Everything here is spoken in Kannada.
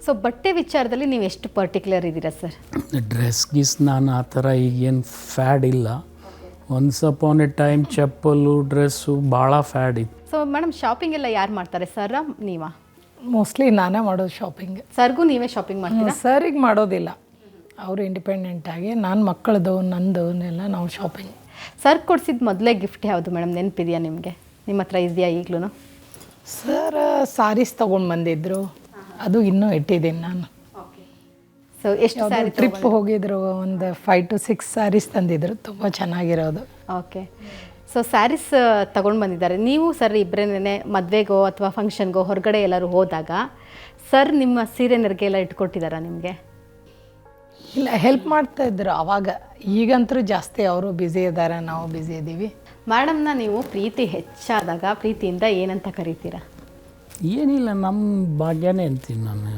ಸೊ ಬಟ್ಟೆ ವಿಚಾರದಲ್ಲಿ ನೀವು ಎಷ್ಟು ಪರ್ಟಿಕ್ಯುಲರ್ ಇದ್ದೀರಾ ಸರ್? ಡ್ರೆಸ್ ಗೀಸ್ ನಾನು ಆ ಥರ ಈಗೇನು ಫ್ಯಾಡ್ ಇಲ್ಲ. ಒನ್ಸ್ ಅಪಾನ್ ಎ ಟೈಮ್ ಚಪ್ಪಲು ಡ್ರೆಸ್ಸು ಭಾಳ ಫ್ಯಾಡ್ ಇತ್ತು. ಸೊ ಮೇಡಮ್ ಶಾಪಿಂಗ್ ಎಲ್ಲ ಯಾರು ಮಾಡ್ತಾರೆ, ಸರ್ ನೀವಾ? ಮೋಸ್ಟ್ಲಿ ನಾನೇ ಮಾಡೋದು ಶಾಪಿಂಗ್. ಸರ್ಗೂ ನೀವೇ ಶಾಪಿಂಗ್ ಮಾಡ್ತೀರಾ? ಸರಿಗೆ ಮಾಡೋದಿಲ್ಲ, ಅವರು ಇಂಡಿಪೆಂಡೆಂಟಾಗಿ. ನಾನು ಮಕ್ಕಳದು ನಂದವನ್ನೆಲ್ಲ ನಾವು ಶಾಪಿಂಗ್. ಸರ್ ಕೊಡಿಸಿದ ಮೊದಲೇ ಗಿಫ್ಟ್ ಯಾವುದು ಮೇಡಮ್, ನೆನಪಿದೆಯಾ ನಿಮಗೆ? ನಿಮ್ಮ ಹತ್ರ ಇದೆಯಾ ಈಗಲೂ? ಸರ್ ಸಾರೀಸ್ ತೊಗೊಂಡು ಬಂದಿದ್ರು, ಅದು ಇನ್ನೂ ಇಟ್ಟಿದ್ದೀನಿ ನಾನು. ಸೊ ಎಷ್ಟು ಸ್ಯಾರಿ ಟ್ರಿಪ್ ಹೋಗಿದ್ರು, ಒಂದು 5 to 6 ಸ್ಯಾರೀಸ್ ತಂದಿದ್ರು, ತುಂಬ ಚೆನ್ನಾಗಿರೋದು. ಓಕೆ. ಸೊ ಸ್ಯಾರೀಸ್ ತೊಗೊಂಡು ಬಂದಿದ್ದಾರೆ. ನೀವು ಸರ್ ಇಬ್ಬರೇನೆ ಮದುವೆಗೋ ಅಥವಾ ಫಂಕ್ಷನ್ಗೋ ಹೊರಗಡೆ ಎಲ್ಲರೂ ಹೋದಾಗ ಸರ್ ನಿಮ್ಮ ಸೀರೆ ನೆರಿಗೆ ಎಲ್ಲ ಇಟ್ಕೊಟ್ಟಿದ್ದಾರಾ ನಿಮಗೆ? ಇಲ್ಲ, ಹೆಲ್ಪ್ ಮಾಡ್ತಾಯಿದ್ರು ಅವಾಗ. ಈಗಂತೂ ಜಾಸ್ತಿ ಅವರು ಬ್ಯುಸಿ ಇದ್ದಾರೆ, ನಾವು ಬ್ಯುಸಿ ಇದ್ದೀವಿ. ಮೇಡಮ್ನ ನೀವು ಪ್ರೀತಿ ಹೆಚ್ಚಾದಾಗ ಪ್ರೀತಿಯಿಂದ ಏನಂತ ಕರಿತೀರಾ? ಏನಿಲ್ಲ, ನಮ್ಮ ಭಾಗ್ಯನೇ ಅಂತೀನಿ ನಾನು.